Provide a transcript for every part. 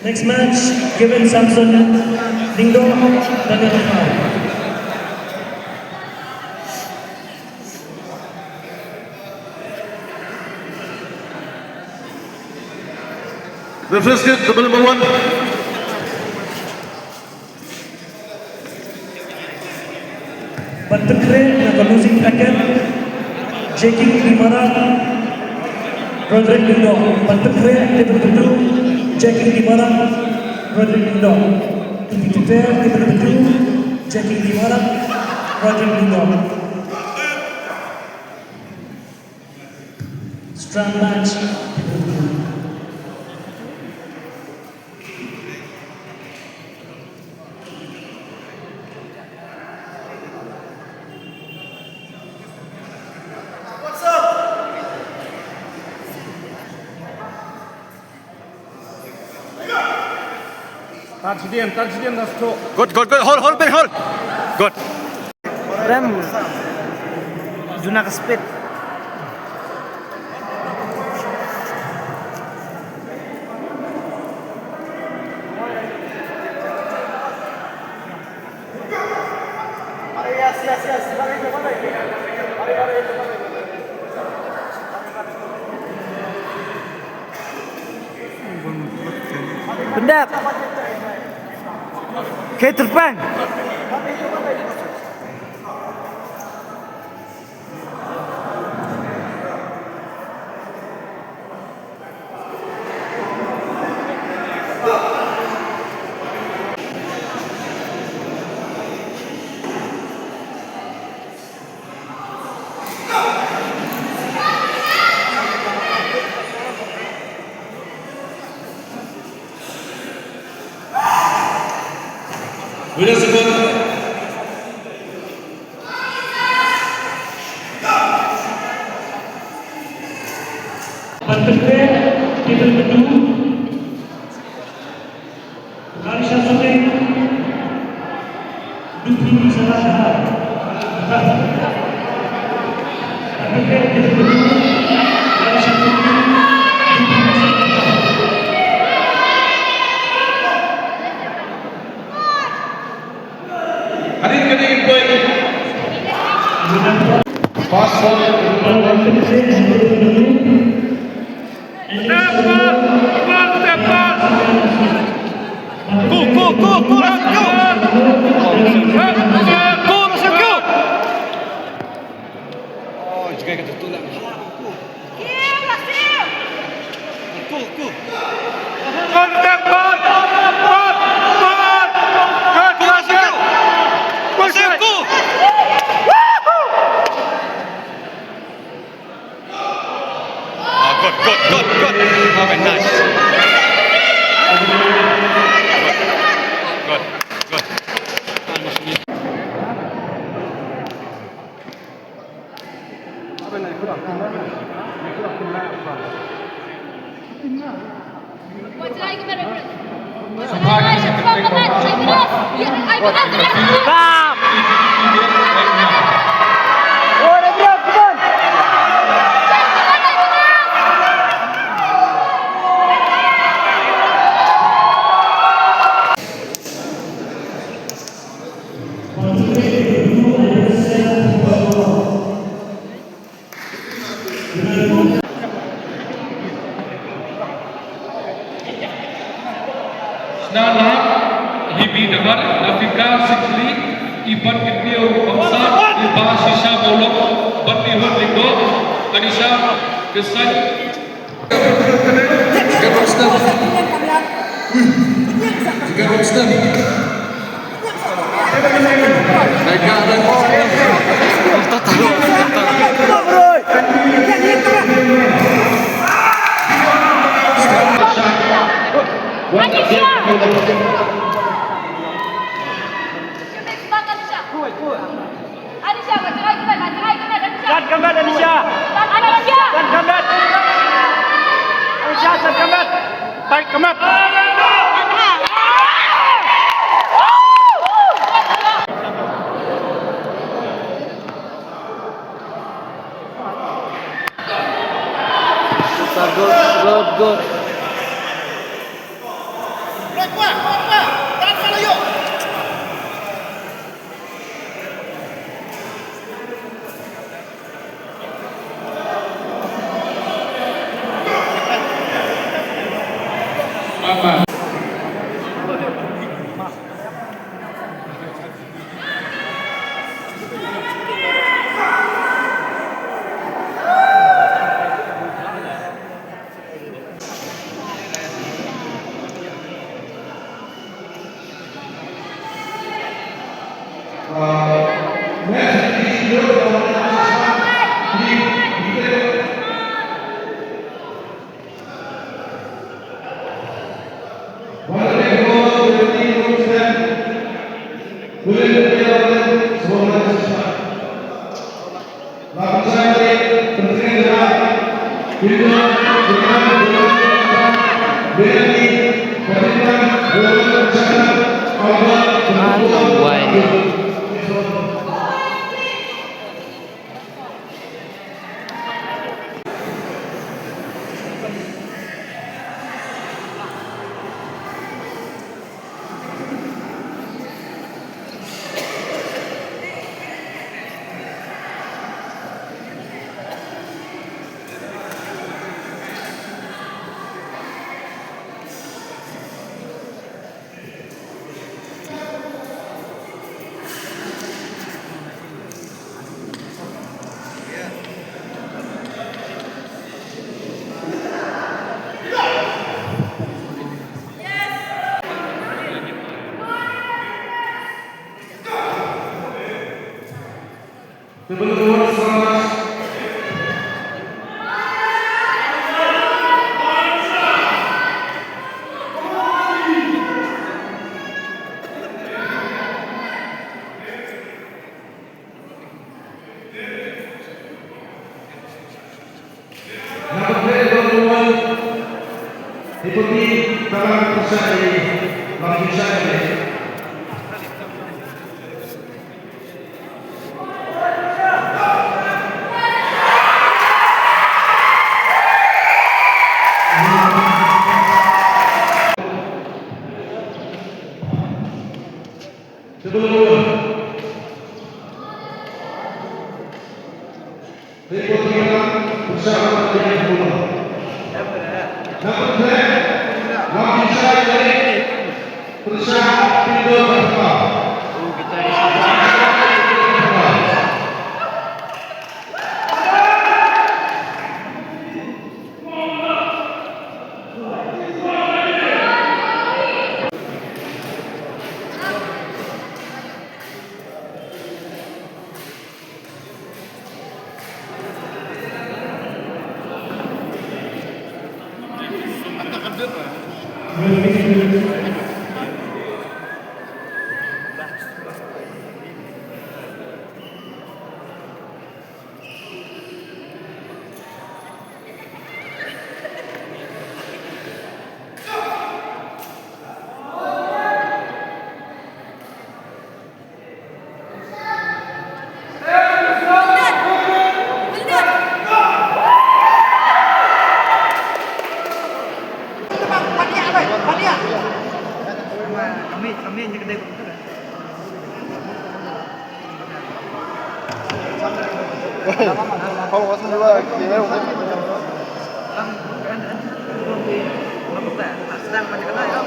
Next match, Kevin Samson, Lindo, Daniel Kumar. The first hit, the number one. Bantukre, the losing packet, Jackie Limara, Roderick Lindo. Bantukre, table number 2, Jackie Limara, Roderick Lindo. To be prepared, table number 2, Jackie Limara, Roderick Lindo. Strand match, table number 2. Touch again, that's two. Good. Hold, Ben, hold. Good. Rem, do not split. Pendap. Ke terbang. Winners again. Bantukre, table number 2, Karisha Sote, Dupi Salah. Bantukre, table number 2, Karisha Sote, Dupi Salah. Hadir getting point. Pass Good. Oh, very nice. Snarlah, Hibi Dengar, Nafika Sikli, Iban Kitniyo Bangsa, Iba Shisha Bolok, Bati Hud Lindo, Kanisha Kesai. Baik, kemat. Good. Ikuti tangan pusat dari bagi saya. Sebelum ikuti tangan pusat dari pulau. Namun saya bagi saya dari perusahaan pintu berkembang. Kami yang gede betul kan? Kalau wasn juga kira sedang macam mana ya?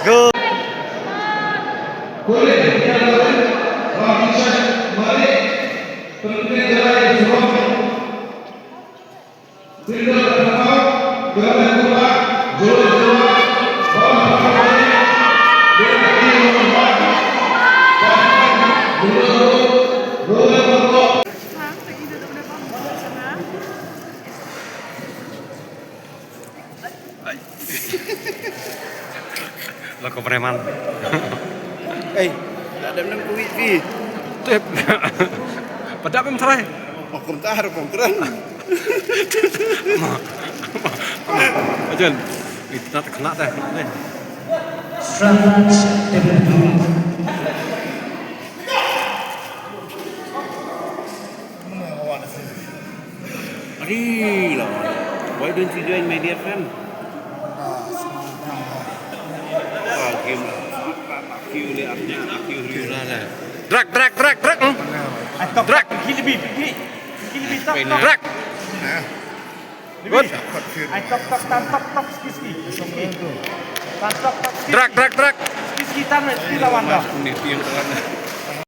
Go. Boleh dinyatakan bagi saya mari penting jalan semua. Tidak terdapat gerak bola, jodoh-jodoh, bola-bola, bola-bola, bola-bola. Lagu preman. Eh, tak ada menang kuih fi. Tip. Padahal memang salah. Oh, komentar keren. Ajan. Itu tak kena dah. Strike match table 2. Lah. Why don't you join my dear friend? Game Drag. Drag. Kilibi. Top. Drag. Good. Top. Ski. Okay. Top. Drag. Ski tan. Ski lawan dah. Ini yang